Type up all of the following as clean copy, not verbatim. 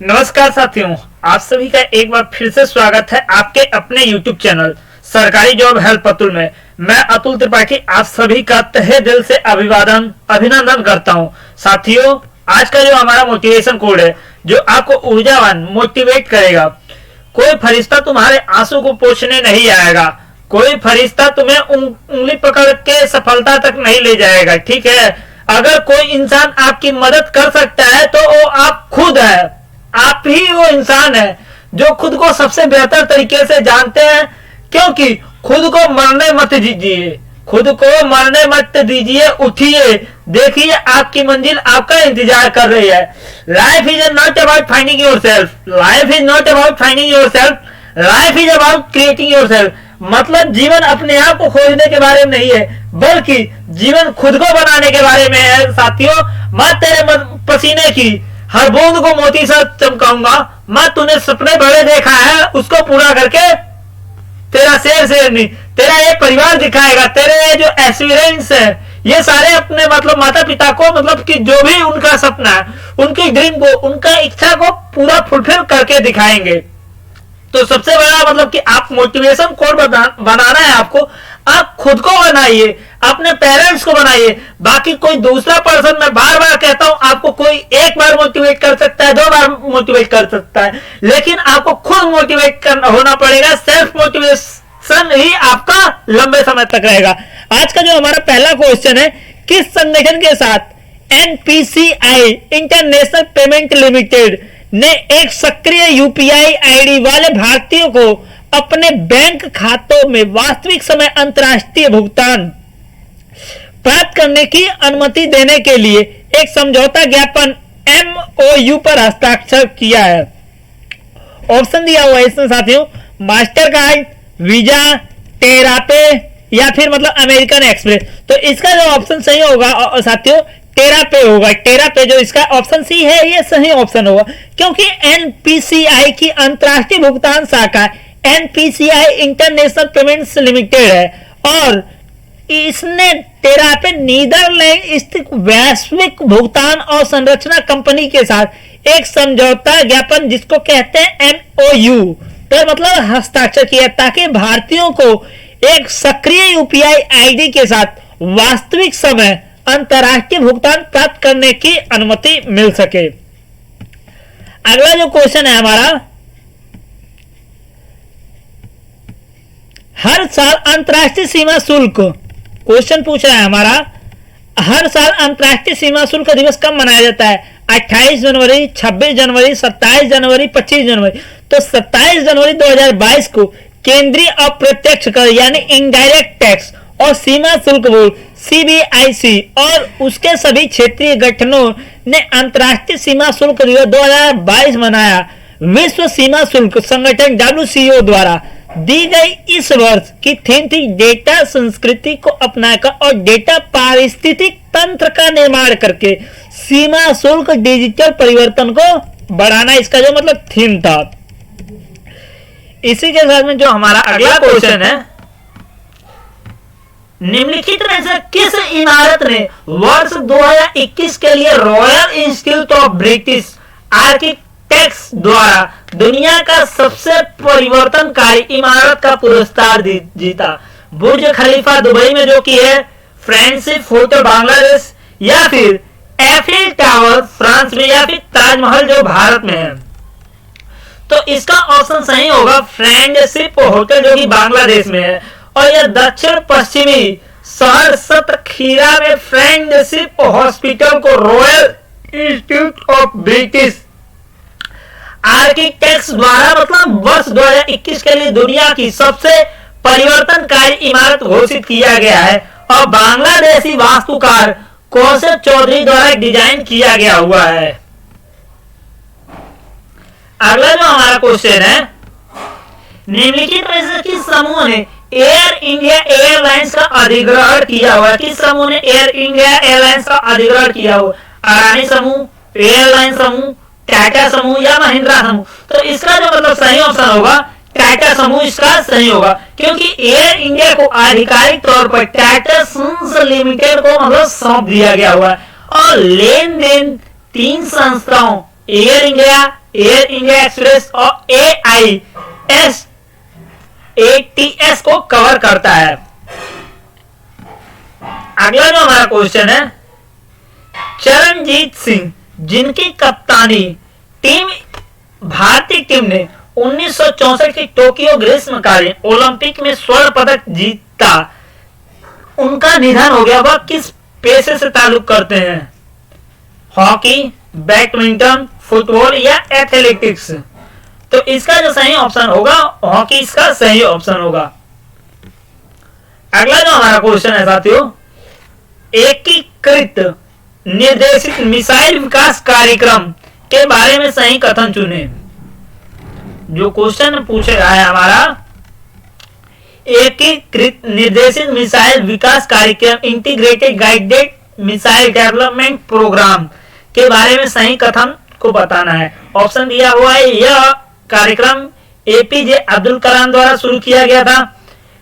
नमस्कार साथियों, आप सभी का एक बार फिर से स्वागत है आपके अपने YouTube चैनल सरकारी जॉब हेल्प अतुल में। मैं अतुल त्रिपाठी आप सभी का तहे दिल से अभिनंदन करता हूं। साथियों, आज का जो हमारा मोटिवेशन कोड है जो आपको ऊर्जावान मोटिवेट करेगा। कोई फरिश्ता तुम्हारे आंसू को पोंछने नहीं आएगा, कोई फरिश्ता तुम्हें उंगली पकड़ के सफलता तक नहीं ले जाएगा। ठीक है, अगर कोई इंसान आपकी मदद कर सकता है तो वो आप खुद है। आप ही वो इंसान है जो खुद को सबसे बेहतर तरीके से जानते हैं, क्योंकि खुद को मरने मत दीजिए, खुद को मरने मत दीजिए। उठिए, देखिए आपकी मंजिल आपका इंतजार कर रही है। Life is not about finding yourself, life is not about finding yourself, life is about creating yourself. मतलब जीवन अपने आप को खोजने के बारे में नहीं है, बल्कि जीवन खुद को बनाने के बारे में है। साथियों, मैं तेरे पसीने की हर बूंद को मोती सा चमकाऊंगा। मैं तूने सपने बड़े देखा है, उसको पूरा करके तेरा शेर नहीं, तेरा ये परिवार दिखाएगा। तेरे ये जो एस्पिरेंट्स है, ये सारे अपने मतलब माता पिता को, मतलब कि जो भी उनका सपना है, उनकी ड्रीम को, उनका इच्छा को पूरा फुलफिल करके दिखाएंगे। तो सबसे बड़ा मतलब कि आप मोटिवेशन कोड बनाना है आपको, आप खुद को बनाइए, अपने पेरेंट्स को बनाइए। बाकी कोई दूसरा पर्सन, मैं बार बार कहता हूं, आपको कोई एक बार मोटिवेट कर सकता है, 2 बार मोटिवेट कर सकता है, लेकिन आपको खुद मोटिवेट होना पड़ेगा। सेल्फ मोटिवेशन ही आपका लंबे समय तक रहेगा। आज का जो हमारा पहला क्वेश्चन है, किस संगठन के साथ एनपीसीआई इंटरनेशनल पेमेंट लिमिटेड ने एक सक्रिय यूपीआई आईडी वाले भारतीयों को अपने बैंक खातों में वास्तविक समय अंतरराष्ट्रीय भुगतान प्राप्त करने की अनुमति देने के लिए एक समझौता ज्ञापन MOU पर हस्ताक्षर किया है। ऑप्शन दिया हुआ है इसमें साथियों, मास्टर कार्ड, वीजा, टेरापे या फिर मतलब अमेरिकन एक्सप्रेस। तो इसका जो ऑप्शन सही होगा साथियों, टेरापे होगा। टेरापे जो इसका ऑप्शन सी है, ये सही ऑप्शन होगा, क्योंकि एनपीसीआई की अंतरराष्ट्रीय भुगतान शाखा एनपीसीआई इंटरनेशनल पेमेंट्स लिमिटेड है और इसने टेरापे नीदरलैंड स्थित वैश्विक भुगतान और संरचना कंपनी के साथ एक समझौता ज्ञापन, जिसको कहते हैं MOU, तो मतलब हस्ताक्षर किया, ताकि भारतीयों को एक सक्रिय यूपीआई आईडी के साथ वास्तविक समय अंतरराष्ट्रीय भुगतान प्राप्त करने की अनुमति मिल सके। अगला जो क्वेश्चन है हमारा, हर साल अंतरराष्ट्रीय सीमा शुल्क, क्वेश्चन पूछ रहा है हमारा, हर साल अंतरराष्ट्रीय सीमा शुल्क दिवस कब मनाया जाता है? 28 जनवरी, 26 जनवरी, 27 जनवरी, 25 जनवरी। तो 27 जनवरी 2022 को केंद्रीय अप्रत्यक्ष कर यानी इनडायरेक्ट टैक्स और सीमा शुल्क बोर्ड CBIC और उसके सभी क्षेत्रीय गठनों ने अंतरराष्ट्रीय सीमा शुल्क दिवस 2022 मनाया। विश्व सीमा शुल्क संगठन WCO द्वारा दी गई इस वर्ष की थीम थी डेटा संस्कृति को अपनाकर और डेटा पारिस्थितिक तंत्र का निर्माण करके सीमा शुल्क डिजिटल परिवर्तन को बढ़ाना, इसका जो मतलब थीम था। इसी के साथ में जो हमारा अगला क्वेश्चन है, निम्नलिखित में से किस इमारत ने वर्ष 2021 के लिए royal institute of British architects द्वारा दुनिया का सबसे परिवर्तनकारी इमारत का पुरस्कार जीता? बुर्ज खलीफा दुबई में जो की है, फ्रेंडशिप होटल बांग्लादेश, या फिर एफिल टावर फ्रांस में, या फिर ताजमहल जो भारत में है? तो इसका ऑप्शन सही होगा फ्रेंडशिप होटल जो कि बांग्लादेश में है, और यह दक्षिण पश्चिमी शहर सतखीरा में फ्रेंडशिप हॉस्पिटल को royal institute of British architects द्वारा मतलब वर्ष 2021 के लिए दुनिया की सबसे परिवर्तनकारी इमारत घोषित किया गया है और बांग्लादेशी वास्तुकार कौशल चौधरी द्वारा डिजाइन किया गया हुआ है। अगला जो हमारा क्वेश्चन है, निम्नलिखित में से किस समूह ने एयर इंडिया एयरलाइंस का अधिग्रहण किया हुआ है? किस समूह ने एयर इंडिया एयरलाइंस का अधिग्रहण किया हुआ? अडानी समूह, एयरलाइन समूह, टाटा समूह या महिंद्रा समूह? तो इसका जो मतलब सही ऑप्शन होगा टाटा समूह, इसका सही होगा, क्योंकि एयर इंडिया को आधिकारिक तौर पर टाटा सन्स लिमिटेड को मतलब सौंप दिया गया हुआ है और लेन देन 3 संस्थाओं air India, air India express और AIS-ATS को कवर करता है। अगला जो हमारा क्वेश्चन है, चरणजीत सिंह जिनकी कप्तानी भारतीय टीम ने 1964 की टोक्यो ग्रीष्मकालीन ओलंपिक में स्वर्ण पदक जीता, उनका निधन हो गया। वह किस पेशे से ताल्लुक करते हैं? हॉकी, बैडमिंटन, फुटबॉल या एथलेटिक्स? तो इसका जो सही ऑप्शन होगा हॉकी, इसका सही ऑप्शन होगा। अगला जो हमारा क्वेश्चन है साथियों, एकीकृत निर्देशित मिसाइल विकास कार्यक्रम के बारे में सही कथन चुने। जो क्वेश्चन पूछे रहा है हमारा, एकीकृत निर्देशित मिसाइल विकास कार्यक्रम, integrated guided missile development programme के बारे में सही कथन को बताना है। ऑप्शन दिया हुआ है, यह कार्यक्रम APJ अब्दुल कलाम द्वारा शुरू किया गया था।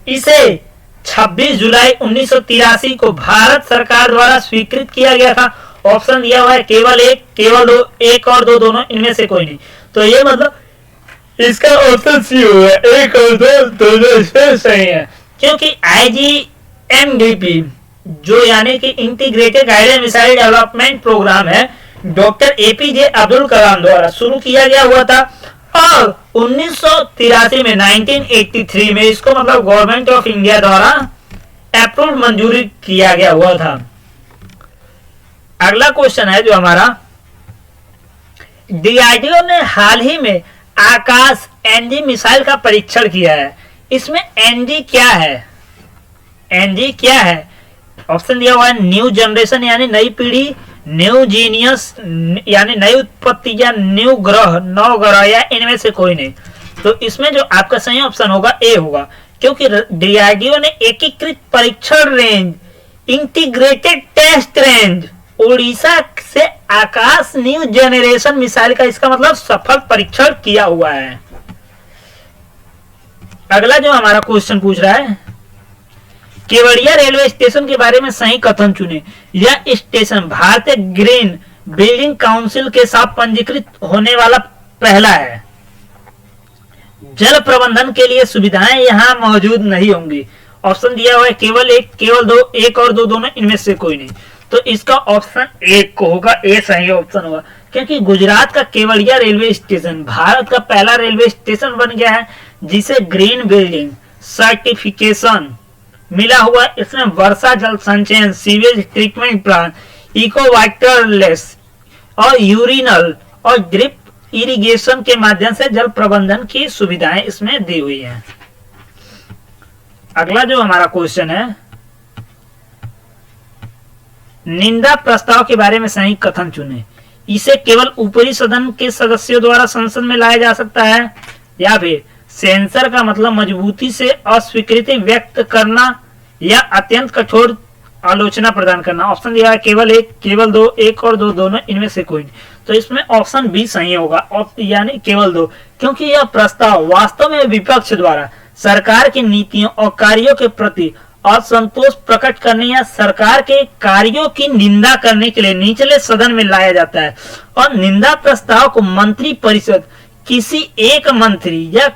इसे 26 जुलाई 1983 को भारत सरकार द्वारा स्वीकृत किया गया था। ऑप्शन दिया हुआ है केवल एक, केवल दो, एक और दो, दोनों, इनमें से कोई नहीं। तो ये मतलब इसका ऑप्शन सी होगा, एक और दो, दोनों इसमें सही है। क्योंकि IGMDP जो यानी कि integrated guided missile development programme है, डॉक्टर APJ अब्दुल कलाम द्वारा शुरू किया गया हुआ था और 1983 में 1983 में इसको मतलब गवर्नमेंट ऑफ इंडिया द्वारा अप्रूव मंजूरी किया गया हुआ था। अगला क्वेश्चन है जो हमारा, DRDO ने हाल ही में आकाश NG मिसाइल का परीक्षण किया है। इसमें NG क्या है? NG क्या है? ऑप्शन दिया हुआ है, न्यू जनरेशन यानी नई पीढ़ी, न्यू जीनियस यानी नई उत्पत्ति, या न्यू ग्रह, नौ ग्रह, या इनमें से कोई नहीं। तो इसमें जो आपका सही ऑप्शन होगा ए होगा, क्योंकि DRDO ने एकीकृत परीक्षण range, integrated test range Orissa से आकाश न्यू जनरेशन मिसाइल का इसका मतलब सफल परीक्षण किया हुआ है। अगला जो हमारा क्वेश्चन पूछ रहा है, केवड़िया रेलवे स्टेशन के बारे में सही कथन चुने। यह स्टेशन भारतीय ग्रीन बिल्डिंग काउंसिल के साथ पंजीकृत होने वाला पहला है। जल प्रबंधन के लिए सुविधाएं यहां मौजूद नहीं होंगी। ऑप्शन दिया हुआ है केवल एक, केवल दो, एक और दो, दोनों, इनमें से कोई नहीं। तो इसका ऑप्शन एक को होगा, ए सही ऑप्शन होगा, क्योंकि गुजरात का केवड़िया रेलवे स्टेशन भारत का पहला रेलवे स्टेशन बन गया है जिसे ग्रीन बिल्डिंग सर्टिफिकेशन मिला हुआ। इसमें वर्षा जल संचयन, sewage treatment plant, eco waterless और यूरिनल और ड्रिप इरिगेशन के माध्यम से जल प्रबंधन की सुविधाएं इसमें दी हुई हैं। अगला जो हमारा क्वेश्चन है, निंदा प्रस्ताव के बारे में सही कथन चुने। इसे केवल ऊपरी सदन के सदस्यों द्वारा संसद में लाया जा सकता है, या फिर सेंसर का मतलब मजबूती से अस्वीकृति व्यक्त करना या अत्यंत कठोर आलोचना प्रदान करना। ऑप्शन दिया है केवल एक, केवल दो, एक और दो, दोनों, इनमें से कोई नहीं। तो इसमें ऑप्शन बी सही होगा, यानी केवल दो, क्योंकि यह प्रस्ताव वास्तव में विपक्ष द्वारा सरकार की नीतियों और कार्यों के प्रति असंतोष प्रकट करने या सरकार के कार्यों की निंदा करने के लिए निचले सदन में लाया जाता है। और निंदा प्रस्ताव को मंत्री परिषद किसी एक मंत्री या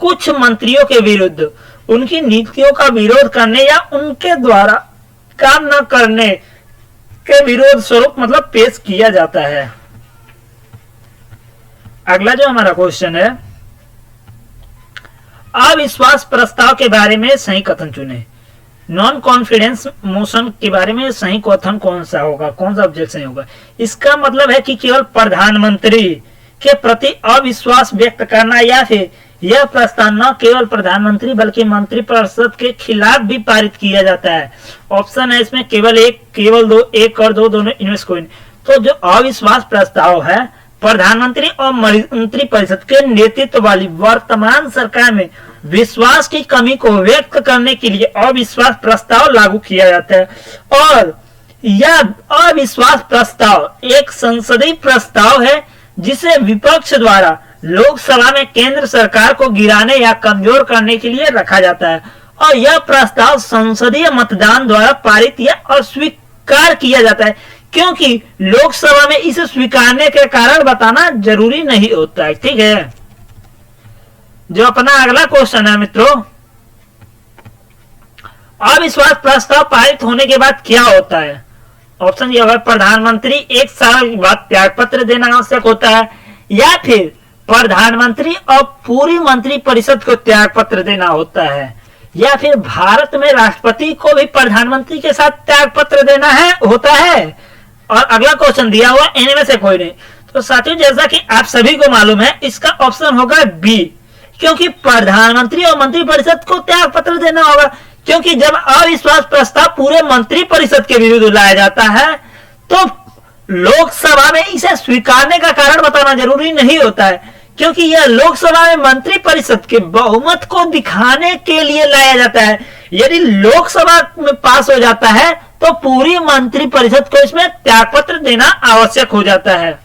कुछ मंत्रियों के विरुद्ध उनकी नीतियों का विरोध करने या उनके द्वारा काम न करने के विरोध स्वरूप मतलब पेश किया जाता है। अगला जो हमारा क्वेश्चन है, अविश्वास प्रस्ताव के बारे में सही कथन चुने। नॉन कॉन्फिडेंस मोशन के बारे में सही कथन कौन सा होगा, कौन सा ऑब्जेक्शन होगा? इसका मतलब है कि केवल प्रधानमंत्री के प्रति अविश्वास व्यक्त करना, या फिर यह प्रस्ताव न केवल प्रधानमंत्री बल्कि मंत्रिपरिषद के खिलाफ भी पारित किया जाता है। ऑप्शन है इसमें केवल एक, केवल दो, एक और दो, दोनों, इनमें से कोई नहीं। तो जो अविश्वास प्रस्ताव है, प्रधानमंत्री और मंत्रिपरिषद के नेतृत्व वाली वर्तमान सरकार में विश्वास की कमी को व्यक्त करने के लिए अविश्वास प्रस्ताव लागू किया जाता है। और यह अविश्वास प्रस्ताव एक संसदीय प्रस्ताव है जिसे विपक्ष द्वारा लोकसभा में केंद्र सरकार को गिराने या कमजोर करने के लिए रखा जाता है। और यह प्रस्ताव संसदीय मतदान द्वारा पारित या अस्वीकार किया जाता है। क्योंकि लोकसभा में इसे स्वीकारने के कारण बताना जरूरी नहीं होता है। ठीक है, जो अपना अगला क्वेश्चन है मित्रों, अविश्वास प्रस्ताव पारित होने के बाद क्या होता है? ऑप्शन ये होगा, प्रधानमंत्री 1 साल बाद त्यागपत्र देना आवश्यक होता है, या फिर प्रधानमंत्री और पूरी मंत्रिपरिषद को त्यागपत्र देना होता है, या फिर भारत में राष्ट्रपति को भी प्रधानमंत्री के साथ त्यागपत्र देना है होता है। और अगला क्वेश्चन दिया हुआ इनमें से कोई नहीं। तो साथियों, जैसा कि आप सभी को मालूम है, इसका ऑप्शन होगा बी, क्योंकि प्रधानमंत्री और मंत्रिपरिषद को त्यागपत्र देना होगा, क्योंकि जब अविश्वास प्रस्ताव पूरे मंत्रिपरिषद के विरुद्ध लाया जाता है तो लोकसभा में इसे स्वीकारने का कारण बताना जरूरी नहीं होता है, क्योंकि यह लोकसभा में मंत्रिपरिषद के बहुमत को दिखाने के लिए लाया जाता है। यदि लोकसभा में पास हो जाता है तो पूरी मंत्रिपरिषद को इसमें त्यागपत्र देना आवश्यक हो जाता है।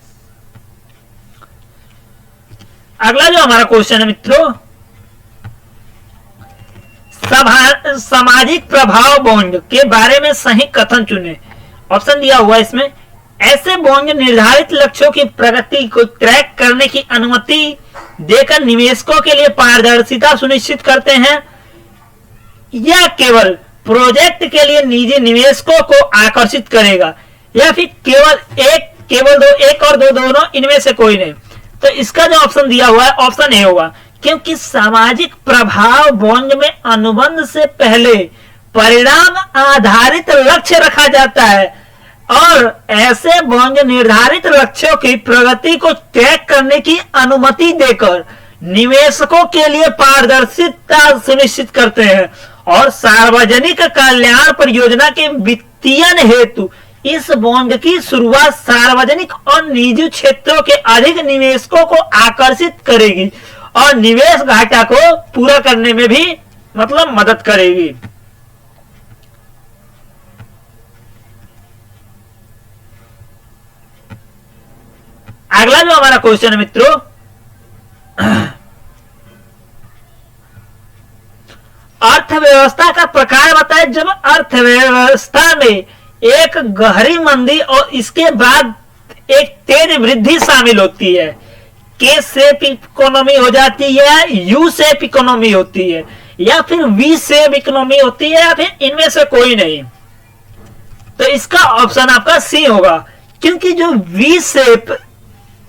अगला जो हमारा क्वेश्चन है मित्रों, सामाजिक प्रभाव बॉन्ड के बारे में सही कथन चुने। ऑप्शन दिया हुआ इसमें, ऐसे बॉन्ड निर्धारित लक्ष्यों की प्रगति को ट्रैक करने की अनुमति देकर निवेशकों के लिए पारदर्शिता सुनिश्चित करते हैं, या केवल प्रोजेक्ट के लिए निजी निवेशकों को आकर्षित करेगा, या फिर केवल दो, एक और दो, दोनों इनमें से कोई नहीं। तो इसका जो ऑप्शन दिया हुआ है ऑप्शन ए होगा, क्योंकि सामाजिक प्रभाव बॉन्ड में अनुबंध से पहले परिणाम आधारित लक्ष्य रखा जाता है, और ऐसे बॉन्ड निर्धारित लक्ष्यों की प्रगति को ट्रैक करने की अनुमति देकर निवेशकों के लिए पारदर्शिता सुनिश्चित करते हैं, और सार्वजनिक कल्याण परियोजना के वित्तीयन हेतु इस बॉन्ड की शुरुआत सार्वजनिक और निजी क्षेत्रों के अधिक निवेशकों को आकर्षित करेगी और निवेश घाटा को पूरा करने में भी मतलब मदद करेगी। अगला जो हमारा क्वेश्चन है मित्रों, अर्थव्यवस्था का प्रकार बताए। जब अर्थव्यवस्था में एक गहरी मंदी और इसके बाद एक तेज वृद्धि शामिल होती है, के शेप इकोनॉमी हो जाती है, यू शेप इकोनॉमी होती है, या फिर वी शेप इकोनॉमी होती है, या फिर इनमें से कोई नहीं। तो इसका ऑप्शन आपका सी होगा, क्योंकि जो वी शेप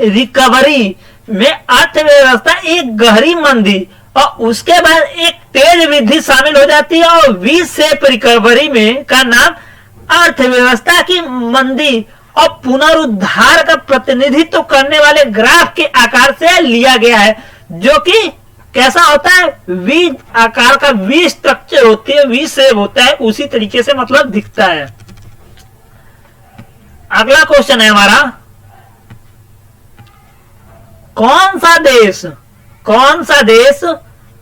रिकवरी में अर्थव्यवस्था एक गहरी मंदी और उसके बाद एक तेज वृद्धि शामिल हो जाती है, और वी शेप रिकवरी में का नाम अर्थव्यवस्था की मंदी और पुनरुद्धार का प्रतिनिधित्व करने वाले ग्राफ के आकार से लिया गया है, जो कि कैसा होता है, वी आकार का वी स्ट्रक्चर होती है, वी शेप होता है, उसी तरीके से मतलब दिखता है। अगला क्वेश्चन है हमारा, कौन सा देश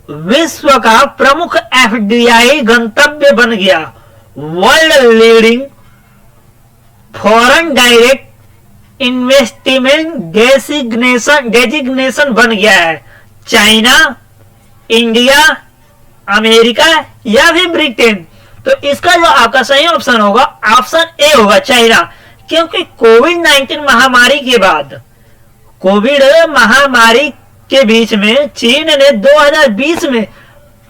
विश्व का प्रमुख एफडीआई गंतव्य बन गया? World leading foreign direct investment designation बन गया है। चाइना, इंडिया, अमेरिका या फिर ब्रिटेन? तो इसका जो आपका सही ऑप्शन होगा ऑप्शन ए होगा, चाइना, क्योंकि कोविड-19 महामारी के बाद कोविड महामारी के बीच में चीन ने 2020 में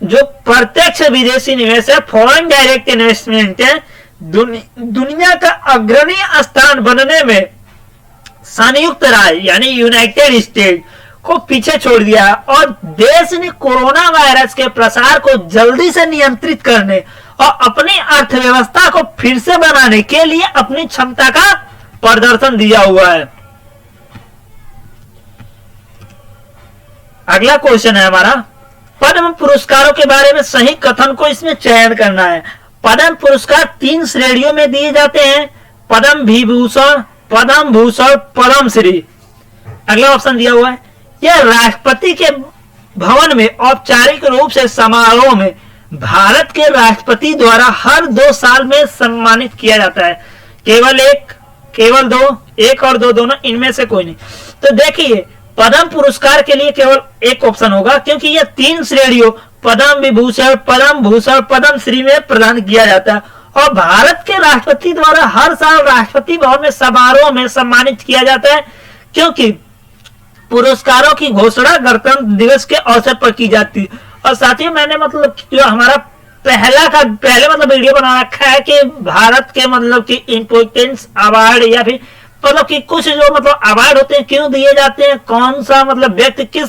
जो प्रत्यक्ष विदेशी निवेश है, फॉरेन डायरेक्ट इन्वेस्टमेंट है, दुनिया का अग्रणी स्थान बनने में संयुक्त राज्य यानी यूनाइटेड स्टेट को पीछे छोड़ दिया, और देश ने कोरोना वायरस के प्रसार को जल्दी से नियंत्रित करने और अपनी अर्थव्यवस्था को फिर से बनाने के लिए अपनी क्षमता का प्रदर्शन दिया हुआ है। अगला क्वेश्चन है हमारा, पद्म पुरस्कारों के बारे में सही कथन को इसमें चयन करना है। पद्म पुरस्कार 3 श्रेणियों में दिए जाते हैं, पद्म विभूषण, पद्म भूषण, पद्म श्री। अगला ऑप्शन दिया हुआ है, यह राष्ट्रपति के भवन में औपचारिक रूप से समारोह में भारत के राष्ट्रपति द्वारा हर 2 साल में सम्मानित किया जाता है। केवल एक, केवल दो, एक और दो, दोनों इनमें से कोई नहीं। तो देखिए, पद्म पुरस्कार के लिए केवल एक ऑप्शन होगा, क्योंकि यह 3 श्रेणियों पद्म विभूषण, पद्म भूषण, पद्म श्री में प्रदान किया जाता है, और भारत के राष्ट्रपति द्वारा हर साल राष्ट्रपति भवन में समारोह में सम्मानित किया जाता है, क्योंकि पुरस्कारों की घोषणा गणतंत्र दिवस के अवसर पर की जाती है। और साथ ही मैंने मतलब जो हमारा पहले मतलब वीडियो बना रखा है कि भारत के मतलब कि इम्पोर्टेंस अवार्ड या फिर मतलब कि कुछ जो मतलब अवार्ड होते हैं क्यों दिए जाते हैं, कौन सा मतलब व्यक्ति किस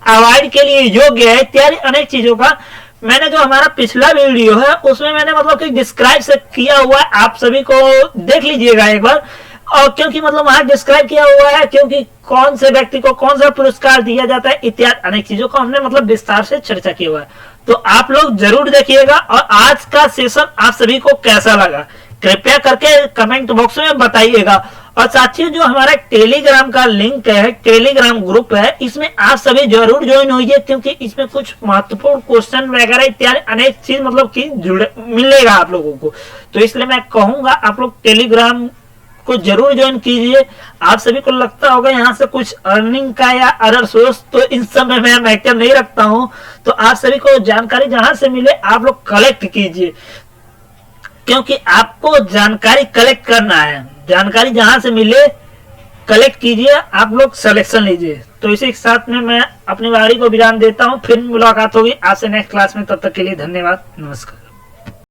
अवार्ड के लिए योग्य है, इत्यादि अनेक चीजों का मैंने जो हमारा पिछला वीडियो है उसमें मैंने मतलब कि डिस्क्राइब से किया हुआ है, आप सभी को देख लीजिएगा एक बार। और क्योंकि मतलब वहां डिस्क्राइब किया हुआ है क्योंकि कौन से व्यक्ति को कौन सा पुरस्कार दिया जाता है इत्यादि अनेक चीजों को हमने मतलब विस्तार से चर्चा किया हुआ है, तो आप लोग जरूर देखिएगा। और आज का सेशन आप सभी को कैसा लगा कृपया करके कमेंट बॉक्स में बताइएगा। और साथियों जो हमारा टेलीग्राम का लिंक है, टेलीग्राम ग्रुप है, इसमें आप सभी जरूर ज्वाइन होइए, क्योंकि इसमें कुछ महत्वपूर्ण क्वेश्चन वगैरह इत्यादि अनेक चीज मतलब कि जुड़े मिलेगा आप लोगों को। तो इसलिए मैं कहूंगा आप लोग टेलीग्राम को जरूर ज्वाइन कीजिए। आप सभी को लगता होगा यहाँ से कुछ अर्निंग का या अदर सोर्स, तो इन सब में मैं एक्टिव नहीं रखता हूँ, तो आप सभी को जानकारी जहां से मिले आप लोग कलेक्ट कीजिए, क्योंकि आपको जानकारी कलेक्ट करना है। जानकारी जहां से मिले कलेक्ट कीजिए, आप लोग सिलेक्शन लीजिए। तो इसी के साथ में मैं अपनी वाणी को विराम देता हूं, फिर मुलाकात होगी आपसे नेक्स्ट क्लास में, तब तक के लिए धन्यवाद, नमस्कार।